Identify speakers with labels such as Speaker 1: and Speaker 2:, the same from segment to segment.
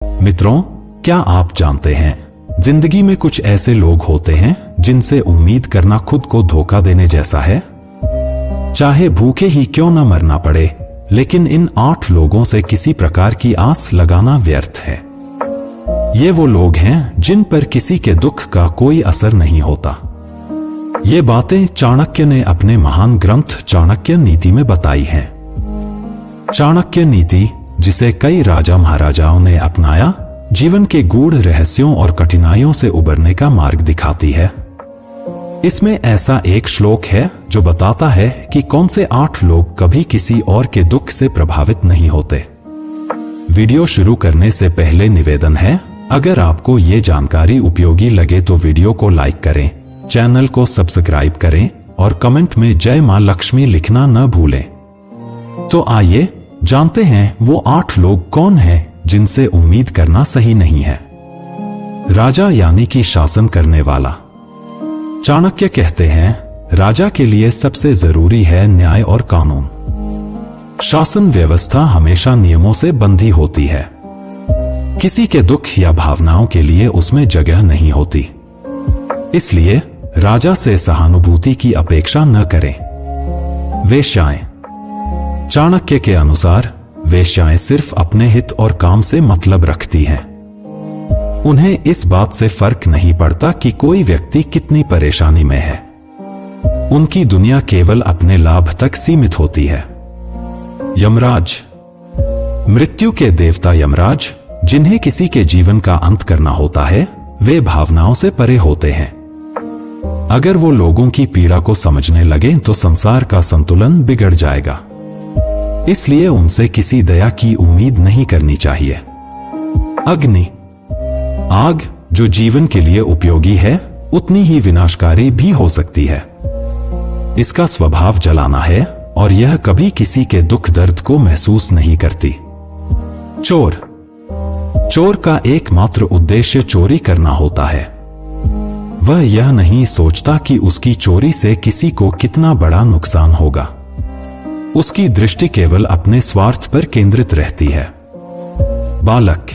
Speaker 1: मित्रों, क्या आप जानते हैं जिंदगी में कुछ ऐसे लोग होते हैं जिनसे उम्मीद करना खुद को धोखा देने जैसा है। चाहे भूखे ही क्यों न मरना पड़े, लेकिन इन 8 लोगों से किसी प्रकार की आस लगाना व्यर्थ है। ये वो लोग हैं जिन पर किसी के दुख का कोई असर नहीं होता। ये बातें चाणक्य ने अपने महान ग्रंथ चाणक्य नीति में बताई हैं। चाणक्य नीति, जिसे कई राजा महाराजाओं ने अपनाया, जीवन के गूढ़ रहस्यों और कठिनाइयों से उबरने का मार्ग दिखाती है। इसमें ऐसा एक श्लोक है जो बताता है कि कौन से 8 लोग कभी किसी और के दुख से प्रभावित नहीं होते। वीडियो शुरू करने से पहले निवेदन है, अगर आपको ये जानकारी उपयोगी लगे तो वीडियो को लाइक करें, चैनल को सब्सक्राइब करें और कमेंट में जय मां लक्ष्मी लिखना न भूलें। तो आइए जानते हैं वो 8 लोग कौन हैं जिनसे उम्मीद करना सही नहीं है। राजा यानी कि शासन करने वाला। चाणक्य कहते हैं, राजा के लिए सबसे जरूरी है न्याय और कानून। शासन व्यवस्था हमेशा नियमों से बंधी होती है। किसी के दुख या भावनाओं के लिए उसमें जगह नहीं होती। इसलिए राजा से सहानुभूति की अपेक्षा न करें। वेश्याएं। चाणक्य के अनुसार वेश्याएं सिर्फ अपने हित और काम से मतलब रखती हैं। उन्हें इस बात से फर्क नहीं पड़ता कि कोई व्यक्ति कितनी परेशानी में है। उनकी दुनिया केवल अपने लाभ तक सीमित होती है। यमराज। मृत्यु के देवता यमराज, जिन्हें किसी के जीवन का अंत करना होता है, वे भावनाओं से परे होते हैं। अगर वो लोगों की पीड़ा को समझने लगे तो संसार का संतुलन बिगड़ जाएगा। इसलिए उनसे किसी दया की उम्मीद नहीं करनी चाहिए। अग्नि। आग, जो जीवन के लिए उपयोगी है, उतनी ही विनाशकारी भी हो सकती है। इसका स्वभाव जलाना है और यह कभी किसी के दुख दर्द को महसूस नहीं करती। चोर। चोर का एकमात्र उद्देश्य चोरी करना होता है। वह यह नहीं सोचता कि उसकी चोरी से किसी को कितना बड़ा नुकसान होगा। उसकी दृष्टि केवल अपने स्वार्थ पर केंद्रित रहती है। बालक।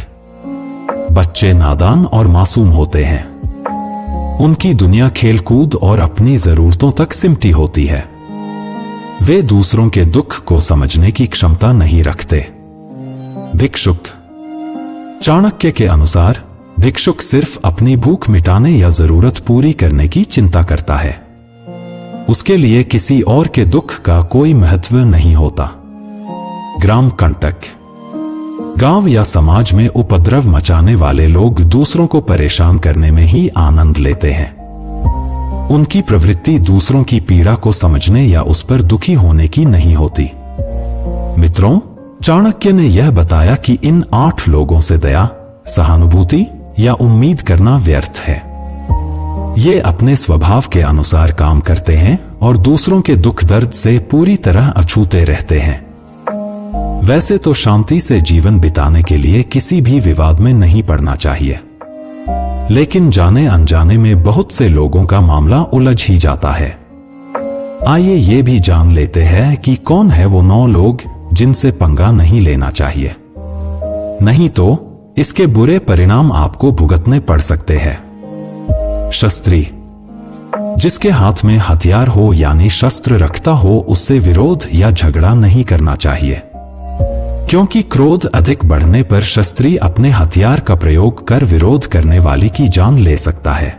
Speaker 1: बच्चे नादान और मासूम होते हैं। उनकी दुनिया खेलकूद और अपनी जरूरतों तक सिमटी होती है। वे दूसरों के दुख को समझने की क्षमता नहीं रखते। भिक्षुक। चाणक्य के अनुसार भिक्षुक सिर्फ अपनी भूख मिटाने या जरूरत पूरी करने की चिंता करता है। उसके लिए किसी और के दुख का कोई महत्व नहीं होता। ग्राम कंटक। गांव या समाज में उपद्रव मचाने वाले लोग दूसरों को परेशान करने में ही आनंद लेते हैं। उनकी प्रवृत्ति दूसरों की पीड़ा को समझने या उस पर दुखी होने की नहीं होती। मित्रों, चाणक्य ने यह बताया कि इन 8 लोगों से दया, सहानुभूति या उम्मीद करना व्यर्थ है। ये अपने स्वभाव के अनुसार काम करते हैं और दूसरों के दुख दर्द से पूरी तरह अछूते रहते हैं। वैसे तो शांति से जीवन बिताने के लिए किसी भी विवाद में नहीं पड़ना चाहिए, लेकिन जाने अनजाने में बहुत से लोगों का मामला उलझ ही जाता है। आइए ये भी जान लेते हैं कि कौन है वो 9 लोग जिनसे पंगा नहीं लेना चाहिए। नहीं तो इसके बुरे परिणाम आपको भुगतने पड़ सकते हैं। शस्त्री। जिसके हाथ में हथियार हो यानी शस्त्र रखता हो, उससे विरोध या झगड़ा नहीं करना चाहिए, क्योंकि क्रोध अधिक बढ़ने पर शस्त्री अपने हथियार का प्रयोग कर विरोध करने वाली की जान ले सकता है।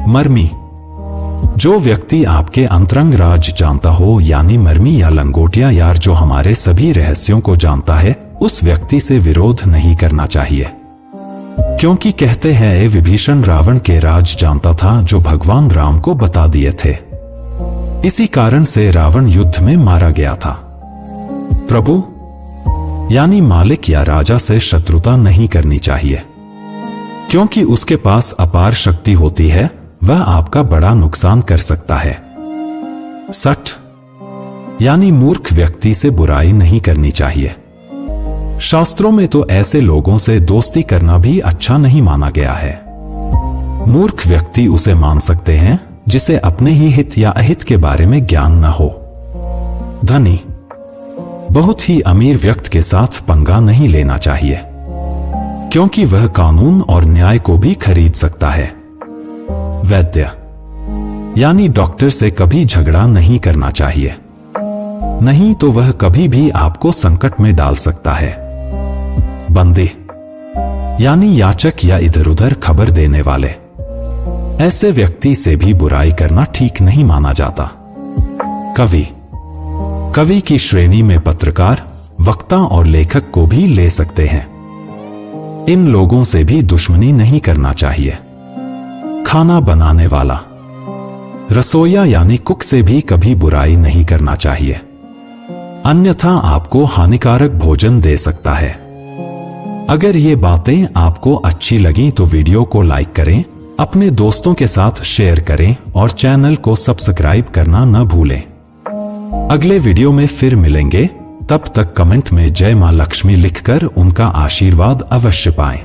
Speaker 1: मर्मी। जो व्यक्ति आपके अंतरंग राज जानता हो, यानी मर्मी या लंगोटिया यार जो हमारे सभी रहस्यों को जानता है, उस व्यक्ति से विरोध नहीं करना चाहिए, क्योंकि कहते हैं विभीषण रावण के राज जानता था जो भगवान राम को बता दिए थे। इसी कारण से रावण युद्ध में मारा गया था। प्रभु यानी मालिक या राजा से शत्रुता नहीं करनी चाहिए, क्योंकि उसके पास अपार शक्ति होती है, वह आपका बड़ा नुकसान कर सकता है। सठ यानी मूर्ख व्यक्ति से बुराई नहीं करनी चाहिए। शास्त्रों में तो ऐसे लोगों से दोस्ती करना भी अच्छा नहीं माना गया है। मूर्ख व्यक्ति उसे मान सकते हैं जिसे अपने ही हित या अहित के बारे में ज्ञान न हो। धनी। बहुत ही अमीर व्यक्ति के साथ पंगा नहीं लेना चाहिए। क्योंकि वह कानून और न्याय को भी खरीद सकता है। वैद्य यानी डॉक्टर से कभी झगड़ा नहीं करना चाहिए, नहीं तो वह कभी भी आपको संकट में डाल सकता है। बंदी यानी याचक या इधर उधर खबर देने वाले, ऐसे व्यक्ति से भी बुराई करना ठीक नहीं माना जाता। कवि की श्रेणी में पत्रकार, वक्ता और लेखक को भी ले सकते हैं। इन लोगों से भी दुश्मनी नहीं करना चाहिए। खाना बनाने वाला, रसोइया यानी कुक से भी कभी बुराई नहीं करना चाहिए, अन्यथा आपको हानिकारक भोजन दे सकता है। अगर ये बातें आपको अच्छी लगी तो वीडियो को लाइक करें, अपने दोस्तों के साथ शेयर करें और चैनल को सब्सक्राइब करना न भूलें। अगले वीडियो में फिर मिलेंगे, तब तक कमेंट में जय मां लक्ष्मी लिखकर उनका आशीर्वाद अवश्य पाएं।